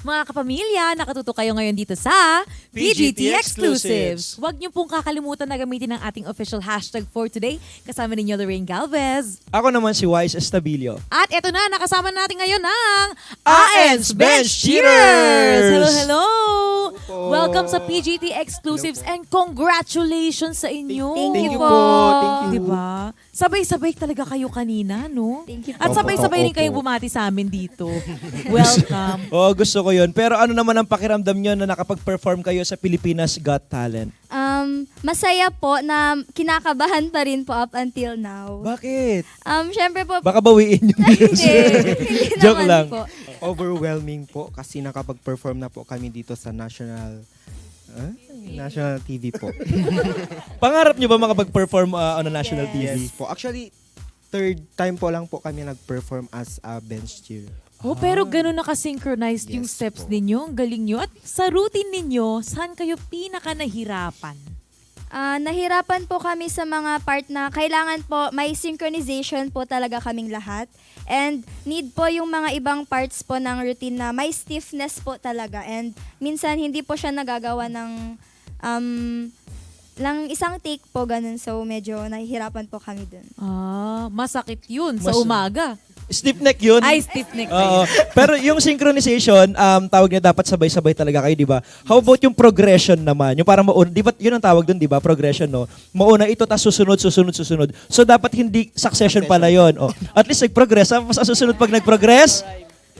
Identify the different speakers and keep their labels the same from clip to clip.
Speaker 1: Mga kapamilya, nakatuto kayo ngayon dito sa
Speaker 2: PGT Exclusives.
Speaker 1: Huwag niyo pong kakalimutan na gamitin ang ating official hashtag for today. Kasama ninyo Lorraine Galvez.
Speaker 2: Ako naman si Wise Estabilio.
Speaker 1: At eto na, nakasama natin ngayon ng
Speaker 2: AN's Bench Cheaters!
Speaker 1: Hello, hello!
Speaker 2: po.
Speaker 1: Welcome sa PGT Exclusives and congratulations sa inyo.
Speaker 3: Thank you
Speaker 2: po. Thank you.
Speaker 1: Diba? Sabay-sabay talaga kayo kanina, no?
Speaker 3: Thank you po.
Speaker 1: At sabay-sabay rin
Speaker 2: Opo.
Speaker 1: kayong bumati sa amin dito. Welcome.
Speaker 2: Oo, gusto ko yun. Pero ano naman ang pakiramdam nyo na nakapag-perform kayo sa Pilipinas Got Talent?
Speaker 3: Masaya po na kinakabahan pa rin po up until now.
Speaker 2: Bakit?
Speaker 3: Syempre po,
Speaker 2: Baka bawiin yung views.
Speaker 3: hindi
Speaker 2: Joke
Speaker 3: naman
Speaker 2: lang.
Speaker 3: po.
Speaker 4: Overwhelming po kasi nakapag-perform na po kami dito sa National TV po.
Speaker 2: Pangarap nyo ba makapag-perform on a national TV?
Speaker 4: Yes po. Actually, third time po lang po kami nag-perform as a bench cheer.
Speaker 1: Oh, pero ganun naka-synchronized yung
Speaker 4: Yes
Speaker 1: steps
Speaker 4: po.
Speaker 1: ninyo. Ang galing nyo. At sa routine ninyo, saan kayo pinaka nahirapan?
Speaker 3: Nahirapan po kami sa mga part na kailangan po may synchronization po talaga kaming lahat. And need po yung mga ibang parts po ng routine na may stiffness po talaga. And minsan hindi po siya nagagawa ng lang isang take po ganun. So medyo nahihirapan po kami dun.
Speaker 1: Masakit yun sa
Speaker 2: Mas-
Speaker 1: umaga.
Speaker 2: Stiff neck yun?
Speaker 1: Ay, stiff neck.
Speaker 2: Oo. Pero yung synchronization, tawag niya dapat sabay-sabay talaga kayo, di ba? How about yung progression naman? Yung parang mauna, di ba, yun ang tawag dun, di ba? Progression, no? Mauna ito, tas susunod. So dapat hindi succession pala yun. Oh. At least nag-progress. Sa susunod pag nag-progress,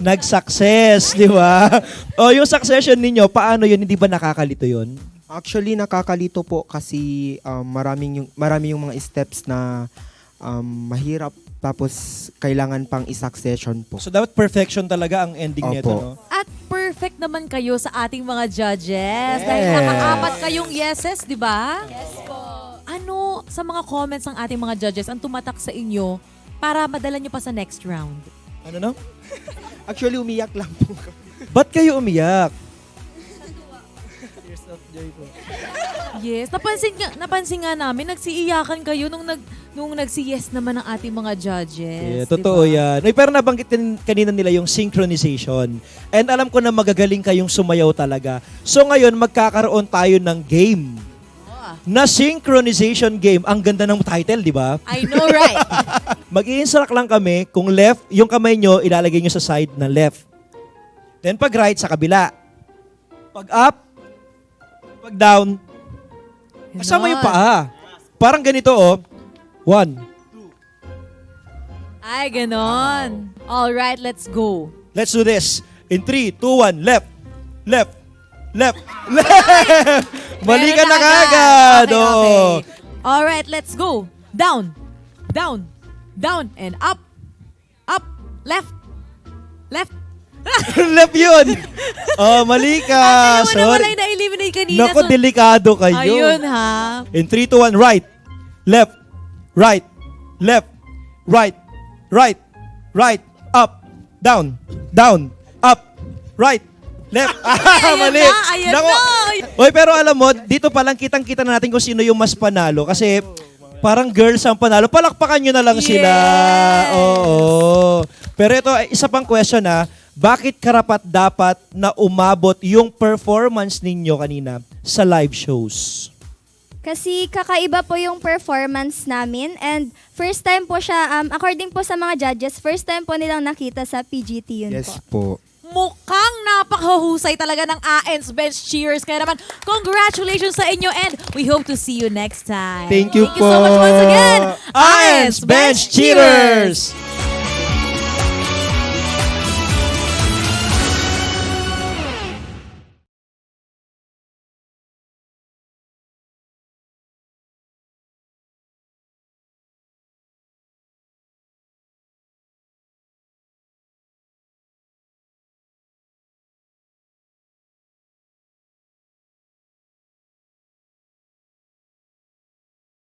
Speaker 2: nag-success, di ba? O yung succession ninyo, paano yun? Hindi ba nakakalito yun?
Speaker 4: Actually, nakakalito po kasi marami yung mga steps na mahirap tapos kailangan pang i-succession po.
Speaker 2: So dapat perfection talaga ang ending
Speaker 4: Opo.
Speaker 2: nito, no?
Speaker 1: At perfect naman kayo sa ating mga judges. Dahil nakaapat kayong yeses, di ba? Yes po. Ano sa mga comments ng ating mga judges ang tumatak sa inyo para madala nyo pa sa next round?
Speaker 2: Ano, no?
Speaker 4: Actually, umiyak lang po.
Speaker 2: Ba't kayo umiyak?
Speaker 1: Yes, napansin nga namin, nagsiiyakan kayo nung nagsi-yes naman ang ating mga judges.
Speaker 2: Yeah, totoo
Speaker 1: diba?
Speaker 2: yan. Ay, pero nabanggit din kanina nila yung synchronization. And alam ko na magagaling kayong sumayaw talaga. So ngayon, magkakaroon tayo ng game. Na synchronization game. Ang ganda ng title, di ba?
Speaker 1: I know, right?
Speaker 2: Mag-i-instruct lang kami kung left, yung kamay nyo, ilalagay nyo sa side na left. Then pag right, sa kabila. Pag up, pag down, kasama yung paa. Parang ganito, oh. 1.
Speaker 1: Ay, ganon. All right, let's go.
Speaker 2: Let's do this. In 3, 2, 1, left, left, left, left. Mali ka na kagad.
Speaker 1: Okay,
Speaker 2: Oo.
Speaker 1: okay. All right, let's go. Down, down, down, and up, up, left, left.
Speaker 2: Left yun. Oh, mali ka.
Speaker 1: Kaya mo na wala
Speaker 2: Sorry.
Speaker 1: na-eliminate kanina.
Speaker 2: Naku, delikado kayo.
Speaker 1: Ayun ha.
Speaker 2: In 3, 2, 1, right, left, right, left, right, right, right, up, down, down, up, right, left.
Speaker 1: Ayun
Speaker 2: Mali.
Speaker 1: na, ayun
Speaker 2: Naku.
Speaker 1: na.
Speaker 2: Oy, pero alam mo, dito pa lang kitang-kita na natin kung sino yung mas panalo kasi parang girls ang panalo. Palakpakan nyo na lang sila.
Speaker 1: Yes.
Speaker 2: Oo. Pero ito, isa pang question ha. Bakit karapat dapat na umabot yung performance ninyo kanina sa live shows?
Speaker 3: Kasi kakaiba po yung performance namin and first time po siya, according po sa mga judges, first time po nilang nakita sa PGT yun
Speaker 4: Yes
Speaker 3: po.
Speaker 4: po.
Speaker 1: Mukhang napakahusay talaga ng AN's Bench Cheers. Kaya naman, congratulations sa inyo and we hope to see you next time.
Speaker 4: Thank you
Speaker 1: Thank you so much
Speaker 4: po.
Speaker 1: once again,
Speaker 2: AN's Bench Cheaters!